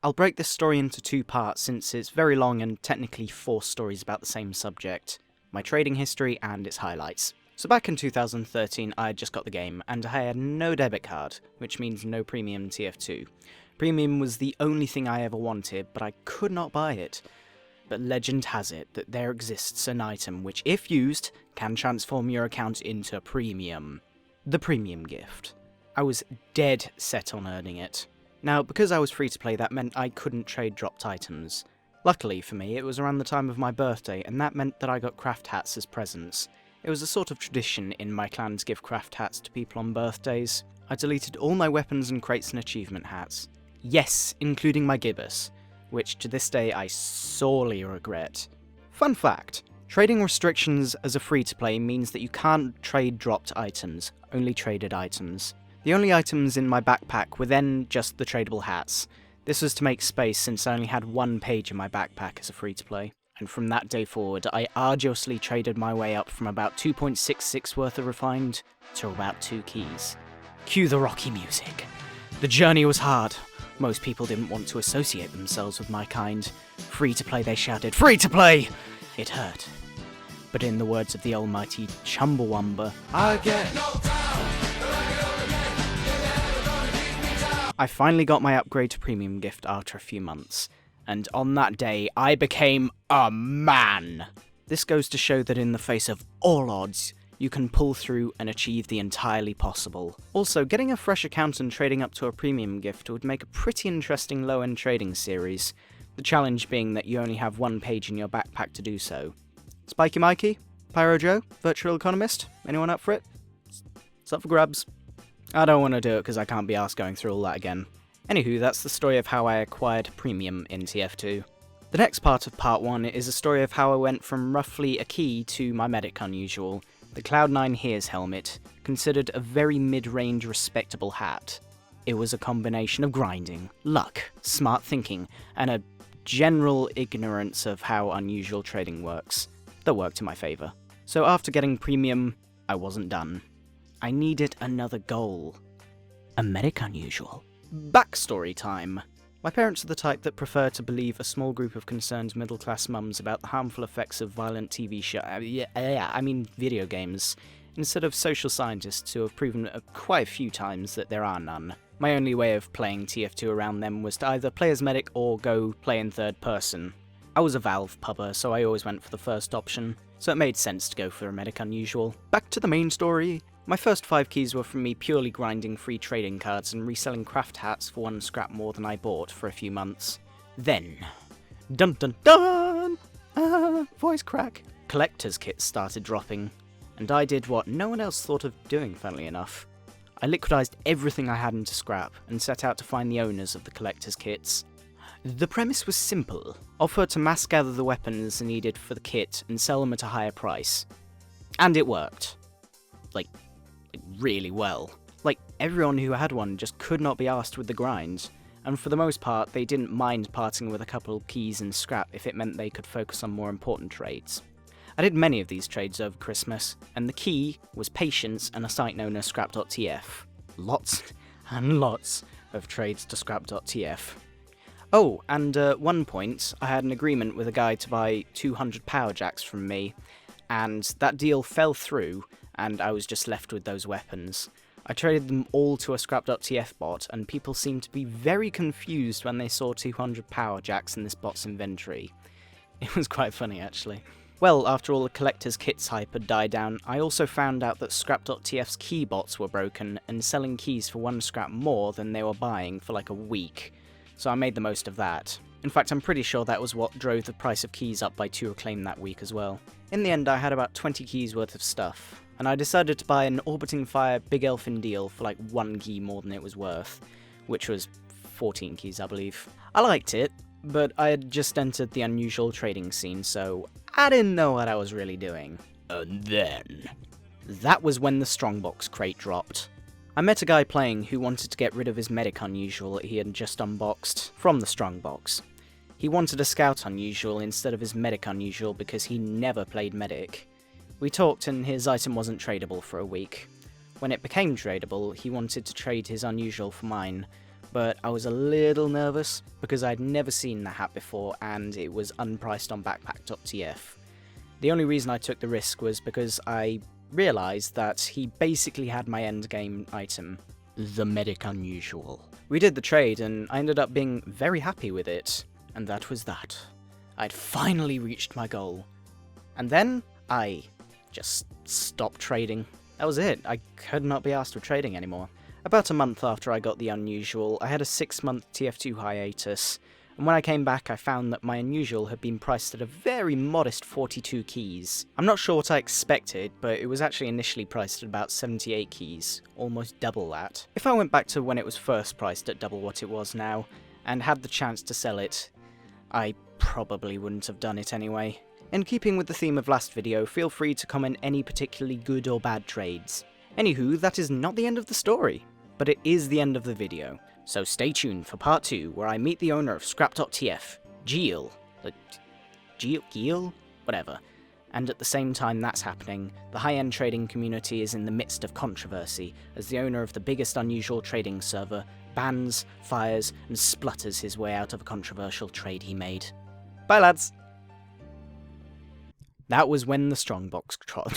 I'll break this story into 2 parts since it's very long and technically 4 stories about the same subject, my trading history and its highlights. So back in 2013 I had just got the game, and I had no debit card, which means no premium TF2. Premium was the only thing I ever wanted, but I could not buy it. But legend has it that there exists an item which, if used, can transform your account into premium. The premium gift. I was dead set on earning it. Now, because I was free to play, that meant I couldn't trade dropped items. Luckily for me, it was around the time of my birthday, and that meant that I got craft hats as presents. It was a sort of tradition in my clan to give craft hats to people on birthdays. I deleted all my weapons and crates and achievement hats. Yes, including my gibbous, which to this day I sorely regret. Fun fact, trading restrictions as a free-to-play means that you can't trade dropped items, only traded items. The only items in my backpack were then just the tradable hats. This was to make space since I only had 1 page in my backpack as a free-to-play. And from that day forward, I arduously traded my way up from about 2.66 worth of refined to about 2 keys. Cue the rocky music. The journey was hard. Most people didn't want to associate themselves with my kind. Free to play, they shouted, free to play! It hurt. But in the words of the almighty Chumbawamba, I get knocked down, I finally got my upgrade to premium gift after a few months. And on that day, I became a man! This goes to show that in the face of all odds, you can pull through and achieve the entirely possible. Also, getting a fresh account and trading up to a premium gift would make a pretty interesting low-end trading series, the challenge being that you only have 1 page in your backpack to do so. Spiky Mikey? Pyro Joe? Virtual Economist? Anyone up for it? It's up for grabs. I don't want to do it because I can't be arsed going through all that again. Anywho, that's the story of how I acquired premium in TF2. The next part of part 1 is a story of how I went from roughly a key to my medic unusual, the Cloud9 Here's helmet, considered a very mid-range respectable hat. It was a combination of grinding, luck, smart thinking, and a general ignorance of how unusual trading works, that worked in my favour. So after getting premium, I wasn't done. I needed another goal. A medic unusual. Backstory time. My parents are the type that prefer to believe a small group of concerned middle-class mums about the harmful effects of violent TV video games, instead of social scientists who have proven quite a few times that there are none. My only way of playing TF2 around them was to either play as medic or go play in third person. I was a Valve pubber, so I always went for the first option, so it made sense to go for a medic unusual. Back to the main story. My first 5 keys were from me purely grinding free trading cards and reselling craft hats for 1 scrap more than I bought for a few months. Then, dun dun dun! Voice crack. Collector's kits started dropping, and I did what no one else thought of doing, funnily enough. I liquidized everything I had into scrap and set out to find the owners of the collector's kits. The premise was simple. Offer to mass gather the weapons needed for the kit and sell them at a higher price. And it worked. Really well. Everyone who had one just could not be asked with the grind, and for the most part they didn't mind parting with a couple keys and scrap if it meant they could focus on more important trades. I did many of these trades over Christmas, and the key was patience and a site known as scrap.tf. Lots and lots of trades to scrap.tf. Oh, and at one point I had an agreement with a guy to buy 200 power jacks from me, and that deal fell through, and I was just left with those weapons. I traded them all to a scrap.tf bot, and people seemed to be very confused when they saw 200 power jacks in this bot's inventory. It was quite funny, actually. Well, after all the collector's kits hype had died down, I also found out that scrap.tf's key bots were broken and selling keys for 1 scrap more than they were buying for a week, so I made the most of that. In fact, I'm pretty sure that was what drove the price of keys up by 2 acclaim that week as well. In the end, I had about 20 keys worth of stuff, and I decided to buy an Orbiting Fire Big Elfin deal for 1 key more than it was worth, which was 14 keys, I believe. I liked it, but I had just entered the unusual trading scene, so I didn't know what I was really doing. And then, that was when the Strongbox crate dropped. I met a guy playing who wanted to get rid of his medic unusual that he had just unboxed from the Strongbox. He wanted a scout unusual instead of his medic unusual because he never played medic. We talked and his item wasn't tradable for a week. When it became tradable, he wanted to trade his unusual for mine, but I was a little nervous because I'd never seen the hat before and it was unpriced on backpack.tf. The only reason I took the risk was because I realised that he basically had my endgame item, the Medic Unusual. We did the trade and I ended up being very happy with it, and that was that. I'd finally reached my goal. And then I just stopped trading. That was it. I could not be asked for trading anymore. About a month after I got the Unusual, I had a 6-month TF2 hiatus, and when I came back I found that my Unusual had been priced at a very modest 42 keys. I'm not sure what I expected, but it was actually initially priced at about 78 keys, almost double that. If I went back to when it was first priced at double what it was now, and had the chance to sell it, I probably wouldn't have done it anyway. In keeping with the theme of last video, feel free to comment any particularly good or bad trades. Anywho, that is not the end of the story, but it is the end of the video, so stay tuned for part 2 where I meet the owner of Scrap.tf, Geel, Geel? Whatever. And at the same time that's happening, the high-end trading community is in the midst of controversy as the owner of the biggest unusual trading server bans, fires, and splutters his way out of a controversial trade he made. Bye lads! That was when the strongbox trod.